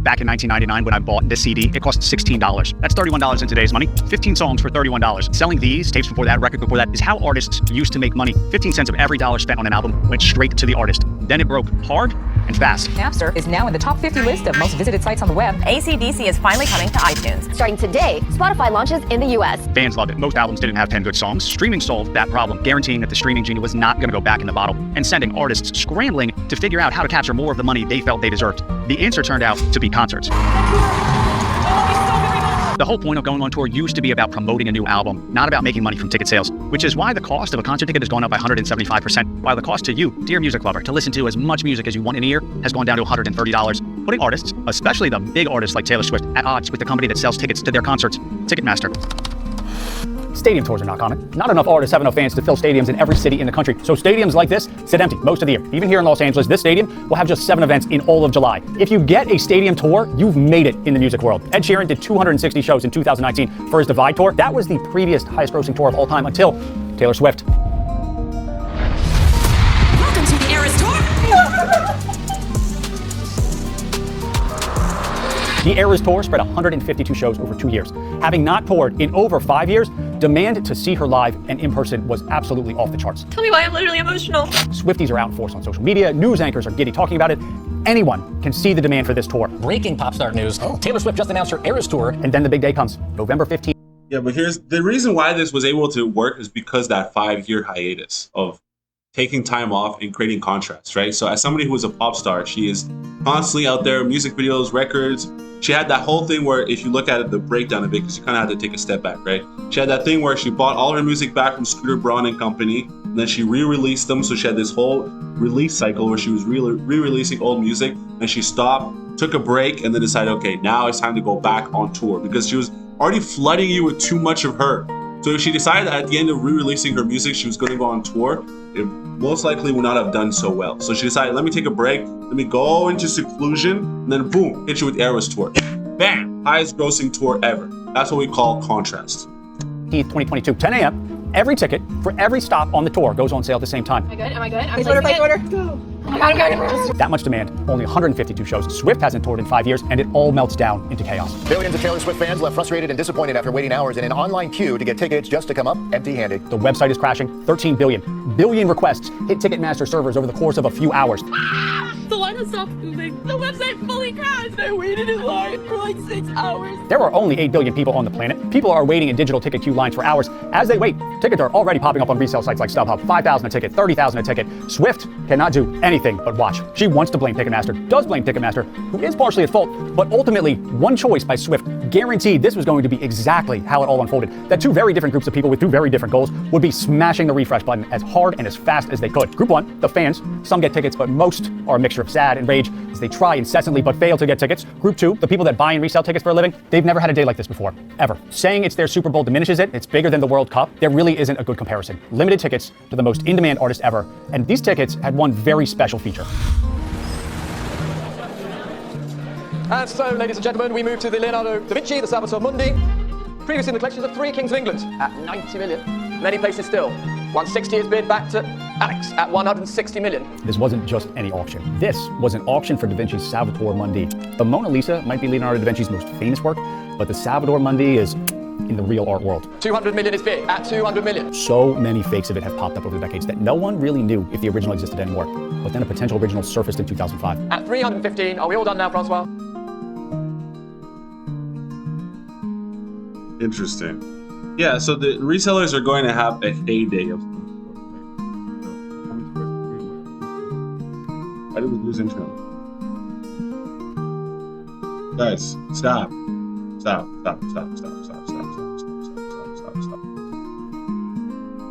Back in 1999, when I bought this CD, it cost $16. That's $31 in today's money. 15 songs for $31. Selling these, tapes before that, record before that, is how artists used to make money. 15 cents of every dollar spent on an album went straight to the artist. Then it broke hard and fast. Napster is now in the top 50 list of most visited sites on the web. AC/DC is finally coming to iTunes. Starting today, Spotify launches in the US. Fans loved it. Most albums didn't have 10 good songs. Streaming solved that problem, guaranteeing that the streaming genie was not going to go back in the bottle and sending artists scrambling to figure out how to capture more of the money they felt they deserved. The answer turned out to be concerts. The whole point of going on tour used to be about promoting a new album, not about making money from ticket sales, which is why the cost of a concert ticket has gone up by 175%, while the cost to you, dear music lover, to listen to as much music as you want in a year has gone down to $130, putting artists, especially the big artists like Taylor Swift, at odds with the company that sells tickets to their concerts, Ticketmaster. Stadium tours are not common. Not enough artists have enough fans to fill stadiums in every city in the country. So stadiums like this sit empty most of the year. Even here in Los Angeles, this stadium will have just 7 events in all of July. If you get a stadium tour, you've made it in the music world. Ed Sheeran did 260 shows in 2019 for his Divide tour. That was the previous highest grossing tour of all time until Taylor Swift. Welcome to the Eras Tour. The Eras Tour spread 152 shows over 2 years. Having not toured in over 5 years, demand to see her live and in person was absolutely off the charts. Tell me why I'm literally emotional. Swifties are out in force on social media, news anchors are giddy talking about it. Anyone can see the demand for this tour. Breaking pop star news. Taylor Swift just announced her Eras Tour. And then the big day comes, November 15th. Yeah, but here's the reason why this was able to work is because that 5-year hiatus of taking time off and creating contrast, right? So as somebody who is a pop star, she is constantly out there, music videos, records. She had that whole thing where if you look at it, the breakdown of it, because you kind of had to take a step back, right? She had that thing where she bought all her music back from Scooter Braun and company, and then she re-released them. So she had this whole release cycle where she was re-releasing old music, and she stopped, took a break, and then decided, okay, now it's time to go back on tour, because she was already flooding you with too much of her. So if she decided that at the end of re-releasing her music, she was going to go on tour, it most likely would not have done so well. So she decided, let me take a break, let me go into seclusion, and then boom, hit you with Eras Tour. Bam! Highest grossing tour ever. That's what we call contrast. 2022, 10 a.m. Every ticket for every stop on the tour goes on sale at the same time. Am I good? Am I good? I'm order. Go. Oh my God, I'm going. That much demand, only 152 shows. Swift hasn't toured in 5 years, and it all melts down into chaos. Billions of Taylor Swift fans left frustrated and disappointed after waiting hours in an online queue to get tickets just to come up empty-handed. The website is crashing. 13 billion requests hit Ticketmaster servers over the course of a few hours. The line has stopped moving. The website fully crashed. I waited in line for like 6 hours. There are only 8 billion people on the planet. People are waiting in digital ticket queue lines for hours. As they wait, tickets are already popping up on resale sites like StubHub. $5,000 a ticket, $30,000 a ticket. Swift cannot do anything but watch. She wants to blame Ticketmaster, does blame Ticketmaster, who is partially at fault, but ultimately, one choice by Swift guaranteed this was going to be exactly how it all unfolded. That 2 very different groups of people with 2 very different goals would be smashing the refresh button as hard and as fast as they could. Group 1, the fans. Some get tickets, but most are a mixture of sad and rage as they try incessantly but fail to get tickets. Group 2, the people that buy and resell tickets for a living. They've never had a day like this before, ever. Saying it's their Super Bowl diminishes it. It's bigger than the World Cup. There really isn't a good comparison. Limited tickets to the most in-demand artist ever, and these tickets had one very special feature. And so, ladies and gentlemen, we move to the Leonardo da Vinci, the Salvator Mundi. Previously in the collections of 3 Kings of England at 90 million. Many places still. 160 is bid back to Alex at 160 million. This wasn't just any auction. This was an auction for da Vinci's Salvator Mundi. The Mona Lisa might be Leonardo da Vinci's most famous work, but the Salvator Mundi is in the real art world. 200 million is bid at 200 million. So many fakes of it have popped up over the decades that no one really knew if the original existed anymore. But then a potential original surfaced in 2005. At 315, are we all done now, Francois? Interesting. Yeah, so the resellers are going to have a heyday of. Why did we lose internet? Guys, stop.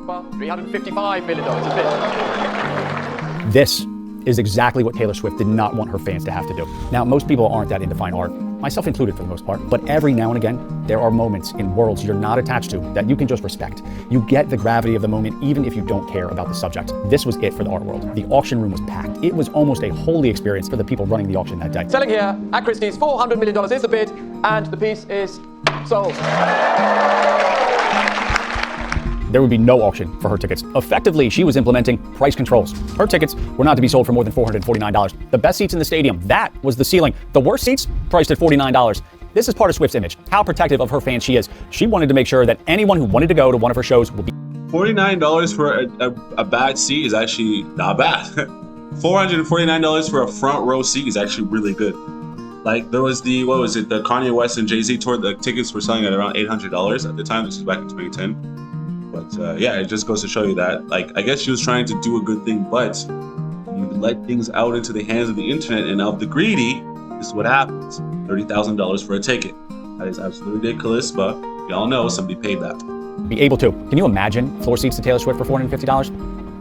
Well, $355 million is bid. This is exactly what Taylor Swift did not want her fans to have to do. Now, most people aren't that into fine art, myself included for the most part, but every now and again, there are moments in worlds you're not attached to that you can just respect. You get the gravity of the moment even if you don't care about the subject. This was it for the art world. The auction room was packed. It was almost a holy experience for the people running the auction that day. Selling here at Christie's, $400 million is the bid, and the piece is sold. there would be no auction for her tickets. Effectively, she was implementing price controls. Her tickets were not to be sold for more than $449. The best seats in the stadium, that was the ceiling. The worst seats, priced at $49. This is part of Swift's image, how protective of her fans she is. She wanted to make sure that anyone who wanted to go to one of her shows would be. $49 for a bad seat is actually not bad. $449 for a front row seat is actually really good. Like there was the Kanye West and Jay-Z tour. The tickets were selling at around $800 at the time. This was back in 2010. But yeah, it just goes to show you that, like, I guess she was trying to do a good thing, but you let things out into the hands of the internet and of the greedy, this is what happens. $30,000 for a ticket. That is absolutely ridiculous, but y'all know somebody paid that. Be able to. Can you imagine floor seats to Taylor Swift for $450?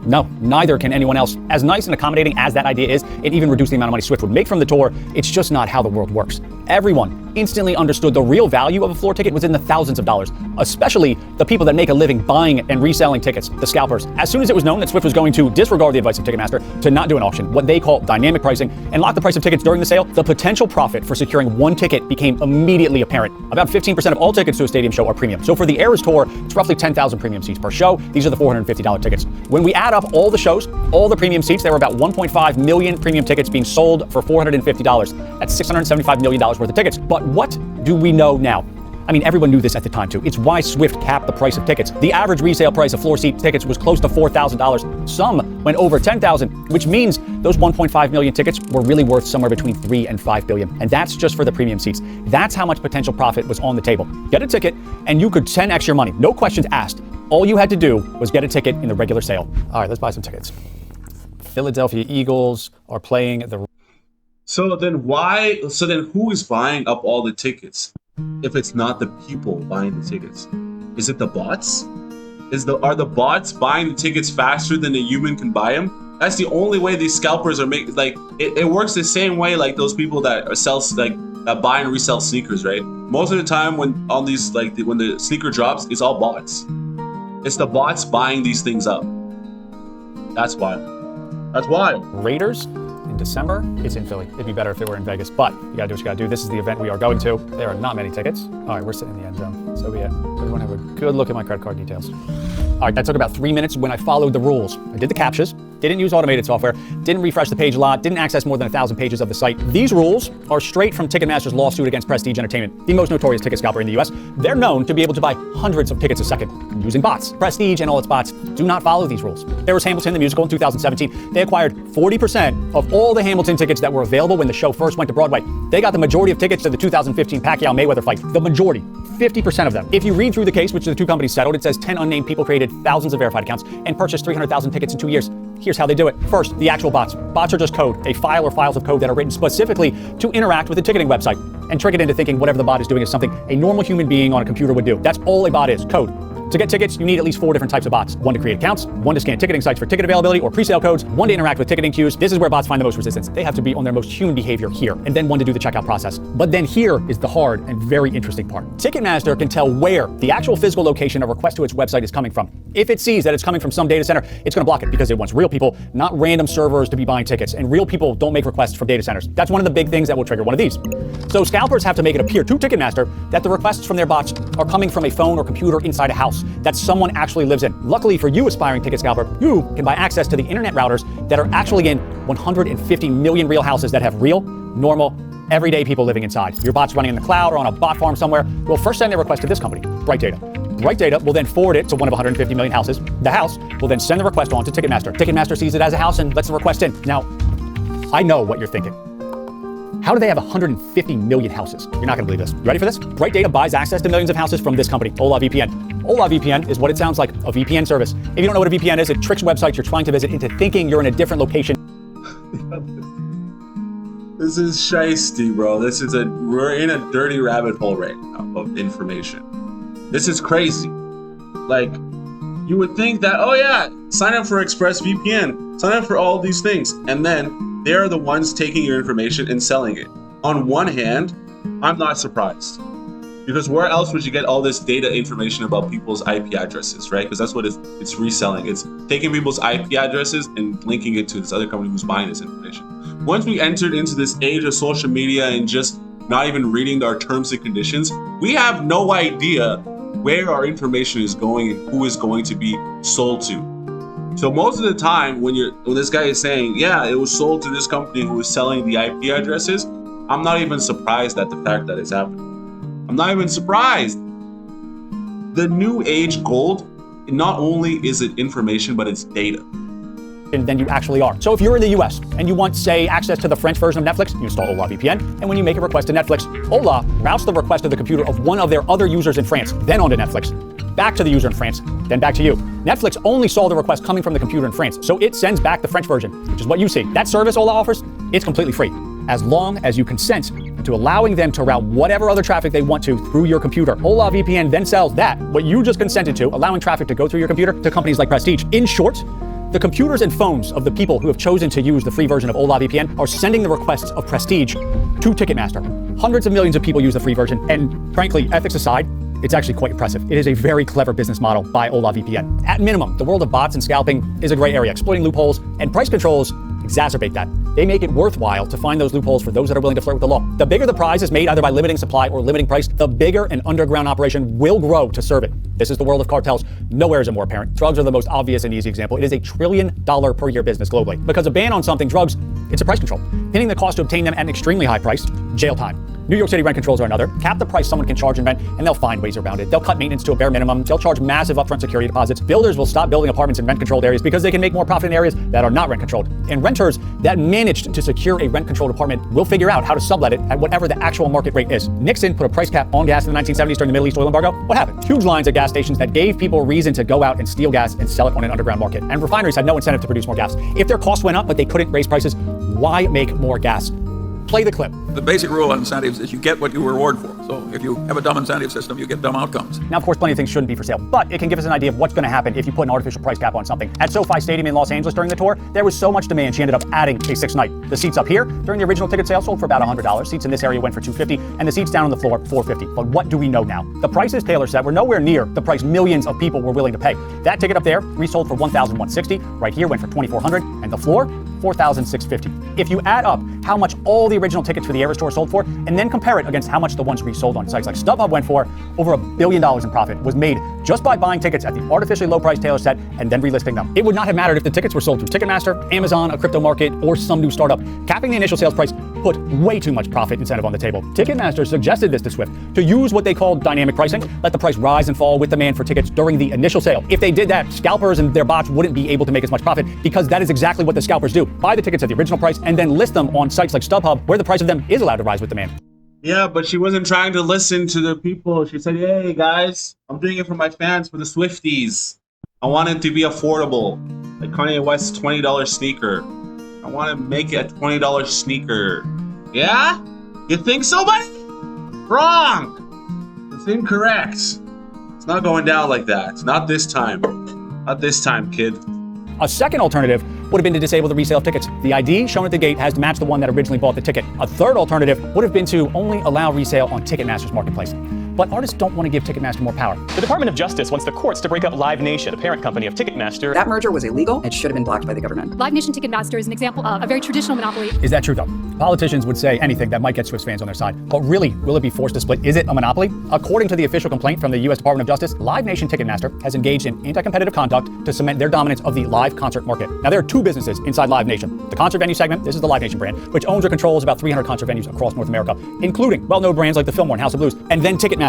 No, neither can anyone else. As nice and accommodating as that idea is, it even reduced the amount of money Swift would make from the tour. It's just not how the world works. Everyone instantly understood the real value of a floor ticket was in the thousands of dollars, especially the people that make a living buying and reselling tickets, the scalpers. As soon as it was known that Swift was going to disregard the advice of Ticketmaster to not do an auction, what they call dynamic pricing, and lock the price of tickets during the sale, the potential profit for securing one ticket became immediately apparent. About 15% of all tickets to a stadium show are premium. So for the Eras Tour, it's roughly 10,000 premium seats per show. These are the $450 tickets. When we add up all the shows, all the premium seats, there were about 1.5 million premium tickets being sold for $450. That's $675 million worth of tickets. But what do we know now? I mean, everyone knew this at the time too. It's why Swift capped the price of tickets. The average resale price of floor seat tickets was close to $4,000. Some went over $10,000, which means those 1.5 million tickets were really worth somewhere between 3 and 5 billion. And that's just for the premium seats. That's how much potential profit was on the table. Get a ticket and you could 10x your money. No questions asked. All you had to do was get a ticket in the regular sale. All right, let's buy some tickets. Philadelphia Eagles are playing the... So then who is buying up all the tickets if it's not the people buying the tickets? Is it the bots? Are the bots buying the tickets faster than a human can buy them? That's the only way these scalpers are making, like, it works the same way like those people that that buy and resell sneakers, right? Most of the time when all these, like, when the sneaker drops, it's all bots. It's the bots buying these things up. That's wild. That's wild. Raiders in December. It's in Philly. It'd be better if it were in Vegas, but you gotta do what you gotta do. This is the event we are going to. There are not many tickets. All right, we're sitting in the end zone. So be it. We want to have a good look at my credit card details. All right, that took about 3 minutes when I followed the rules. I did the captchas, didn't use automated software, didn't refresh the page a lot, didn't access more than 1,000 pages of the site. These rules are straight from Ticketmaster's lawsuit against Prestige Entertainment, the most notorious ticket scalper in the US. They're known to be able to buy hundreds of tickets a second using bots. Prestige and all its bots do not follow these rules. There was Hamilton the musical in 2017. They acquired 40% of all the Hamilton tickets that were available when the show first went to Broadway. They got the majority of tickets to the 2015 Pacquiao-Mayweather fight. The majority. 50% of them. If you read through the case, which the two companies settled, it says 10 unnamed people created thousands of verified accounts and purchased 300,000 tickets in 2 years. Here's how they do it. First, the actual bots. Bots are just code, a file or files of code that are written specifically to interact with a ticketing website and trick it into thinking whatever the bot is doing is something a normal human being on a computer would do. That's all a bot is, code. To get tickets, you need at least 4 different types of bots. One to create accounts, one to scan ticketing sites for ticket availability or presale codes, one to interact with ticketing queues. This is where bots find the most resistance. They have to be on their most human behavior here, and then one to do the checkout process. But then here is the hard and very interesting part. Ticketmaster can tell where the actual physical location of request to its website is coming from. If it sees that it's coming from some data center, it's going to block it because it wants real people, not random servers, to be buying tickets. And real people don't make requests from data centers. That's one of the big things that will trigger one of these. So scalpers have to make it appear to Ticketmaster that the requests from their bots are coming from a phone or computer inside a house that someone actually lives in. Luckily for you, aspiring ticket scalper, you can buy access to the internet routers that are actually in 150 million real houses that have real, normal, everyday people living inside. Your bot's running in the cloud or on a bot farm somewhere. We'll first send their request to this company, Bright Data. Bright Data will then forward it to one of 150 million houses. The house will then send the request on to Ticketmaster. Ticketmaster sees it as a house and lets the request in. Now, I know what you're thinking. How do they have 150 million houses? You're not going to believe this. You ready for this? Bright Data buys access to millions of houses from this company, Ola VPN. Ola VPN is what it sounds like, a VPN service. If you don't know what a VPN is, it tricks websites you're trying to visit into thinking you're in a different location. This is shiesty, bro. We're in a dirty rabbit hole right now of information. This is crazy. Like, you would think that, oh yeah, sign up for ExpressVPN, sign up for all these things, and then they're the ones taking your information and selling it. On one hand, I'm not surprised. Because where else would you get all this data information about people's IP addresses, right? Because that's what it's reselling. It's taking people's IP addresses and linking it to this other company who's buying this information. Once we entered into this age of social media and just not even reading our terms and conditions, we have no idea where our information is going and who is going to be sold to. So most of the time when this guy is saying, yeah, it was sold to this company who was selling the IP addresses, I'm not even surprised at the fact that it's happening. I'm not even surprised. The new age gold, not only is it information, but it's data. Than you actually are. So if you're in the US and you want, say, access to the French version of Netflix, you install Hola VPN, and when you make a request to Netflix, Hola routes the request to the computer of one of their other users in France, then onto Netflix, back to the user in France, then back to you. Netflix only saw the request coming from the computer in France, so it sends back the French version, which is what you see. That service Hola offers, it's completely free, as long as you consent to allowing them to route whatever other traffic they want to through your computer. Hola VPN then sells that, what you just consented to, allowing traffic to go through your computer, to companies like Prestige. In short, the computers and phones of the people who have chosen to use the free version of Hola VPN are sending the requests of Prestige to Ticketmaster. Hundreds of millions of people use the free version, and frankly, ethics aside, it's actually quite impressive. It is a very clever business model by Hola VPN. At minimum, the world of bots and scalping is a gray area, exploiting loopholes, and price controls exacerbate that. They make it worthwhile to find those loopholes for those that are willing to flirt with the law. The bigger the prize is made either by limiting supply or limiting price, the bigger an underground operation will grow to serve it. This is the world of cartels. Nowhere is it more apparent. Drugs are the most obvious and easy example. It is $1 trillion per year business globally. Because a ban on something, drugs, it's a price control. Pinning the cost to obtain them at an extremely high price, jail time. New York City rent controls are another. Cap the price someone can charge in rent, and they'll find ways around it. They'll cut maintenance to a bare minimum. They'll charge massive upfront security deposits. Builders will stop building apartments in rent-controlled areas because they can make more profit in areas that are not rent-controlled. And renters that managed to secure a rent-controlled apartment will figure out how to sublet it at whatever the actual market rate is. Nixon put a price cap on gas in the 1970s during the Middle East oil embargo. What happened? Huge lines at gas stations that gave people a reason to go out and steal gas and sell it on an underground market. And refineries had no incentive to produce more gas. If their costs went up but they couldn't raise prices, why make more gas? Play the clip. The basic rule on incentives is you get what you reward for. So if you have a dumb incentive system, you get dumb outcomes. Now, of course, plenty of things shouldn't be for sale, but it can give us an idea of what's going to happen if you put an artificial price cap on something. At SoFi Stadium in Los Angeles during the tour, there was so much demand, she ended up adding a sixth night. The seats up here during the original ticket sale sold for about $100. Seats in this area went for $250, and the seats down on the floor, $450. But what do we know now? The prices Taylor set were nowhere near the price millions of people were willing to pay. That ticket up there resold for $1,160. Right here went for $2,400, and the floor, $4,650. If you add up how much all the original tickets for the Eras Tour sold for, and then compare it against how much the ones resold on sites like StubHub went for, over $1 billion in profit was made just by buying tickets at the artificially low price Taylor set and then relisting them. It would not have mattered if the tickets were sold through Ticketmaster, Amazon, a crypto market, or some new startup. Capping the initial sales price put way too much profit incentive on the table. Ticketmaster suggested this to Swift to use what they called dynamic pricing, let the price rise and fall with demand for tickets during the initial sale. If they did that, scalpers and their bots wouldn't be able to make as much profit because that is exactly what the scalpers do. Buy the tickets at the original price and then list them on sites like StubHub where the price of them is allowed to rise with demand. Yeah, but she wasn't trying to listen to the people. She said, hey, guys, I'm doing it for my fans, for the Swifties. I want it to be affordable. Like Kanye West's $20 sneaker. I want to make it a $20 sneaker. Yeah? You think so, buddy? Wrong. It's incorrect. It's not going down like that. Not this time. Not this time, kid. A second alternative would have been to disable the resale of tickets. The ID shown at the gate has to match the one that originally bought the ticket. A third alternative would have been to only allow resale on Ticketmaster's marketplace. But artists don't want to give Ticketmaster more power. The Department of Justice wants the courts to break up Live Nation, a parent company of Ticketmaster. That merger was illegal. It should have been blocked by the government. Live Nation Ticketmaster is an example of a very traditional monopoly. Is that true, though? Politicians would say anything that might get Swift fans on their side. But really, will it be forced to split? Is it a monopoly? According to the official complaint from the U.S. Department of Justice, Live Nation Ticketmaster has engaged in anti-competitive conduct to cement their dominance of the live concert market. Now, there are two businesses inside Live Nation. The concert venue segment, this is the Live Nation brand, which owns or controls about 300 concert venues across North America, including well-known brands like the Fillmore and House of Blues. And then Ticketmaster,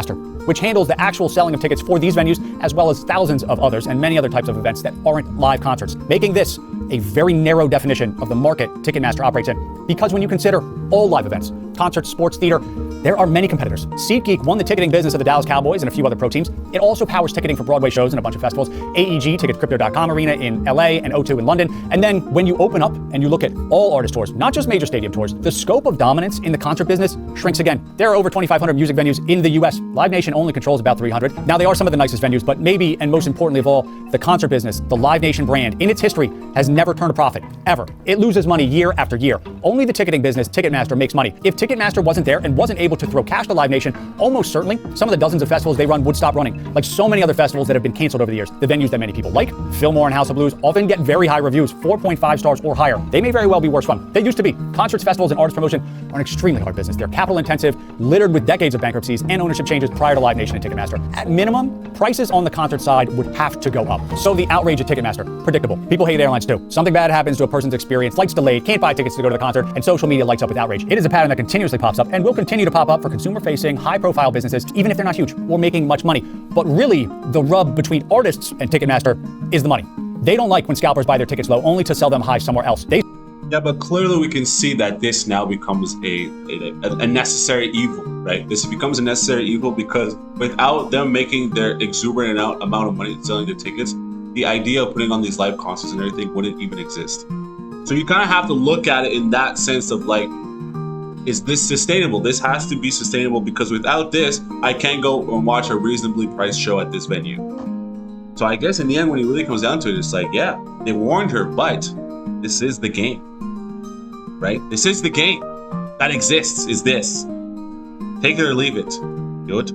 which handles the actual selling of tickets for these venues, as well as thousands of others and many other types of events that aren't live concerts, making this a very narrow definition of the market Ticketmaster operates in. Because when you consider all live events, concerts, sports, theater, there are many competitors. SeatGeek won the ticketing business of the Dallas Cowboys and a few other pro teams. It also powers ticketing for Broadway shows and a bunch of festivals. AEG tickets Crypto.com Arena in LA and O2 in London. And then when you open up and you look at all artist tours, not just major stadium tours, the scope of dominance in the concert business shrinks again. There are over 2,500 music venues in the US. Live Nation only controls about 300. Now, they are some of the nicest venues, but maybe, and most importantly of all, the concert business, the Live Nation brand, in its history, has never turned a profit, ever. It loses money year after year. Only the ticketing business, Ticketmaster, makes money. If Ticketmaster wasn't there and wasn't able to throw cash to Live Nation, almost certainly some of the dozens of festivals they run would stop running. Like so many other festivals that have been canceled over the years, the venues that many people like, Fillmore and House of Blues, often get very high reviews, 4.5 stars or higher. They may very well be worse fun. They used to be. Concerts, festivals, and artist promotion are an extremely hard business. They're capital intensive, littered with decades of bankruptcies and ownership changes prior to Live Nation and Ticketmaster. At minimum, prices on the concert side would have to go up. So the outrage at Ticketmaster, predictable. People hate airlines too. Something bad happens to a person's experience, flights delayed, can't buy tickets to go to the concert, and social media lights up with outrage. It is a pattern that continuously pops up and will continue to pop up for consumer-facing, high-profile businesses, even if they're not huge or making much money. But really, the rub between artists and Ticketmaster is the money. They don't like when scalpers buy their tickets low only to sell them high somewhere else. Yeah, but clearly we can see that this now becomes a necessary evil, right? This becomes a necessary evil because without them making their exuberant amount of money selling their tickets, the idea of putting on these live concerts and everything wouldn't even exist. So you kind of have to look at it in that sense of like, is this sustainable? This has to be sustainable because without this, I can't go and watch a reasonably priced show at this venue. So I guess in the end, when it really comes down to it, it's like, yeah, they warned her, but this is the game, right? This is the game that exists, is this. Take it or leave it. Do it.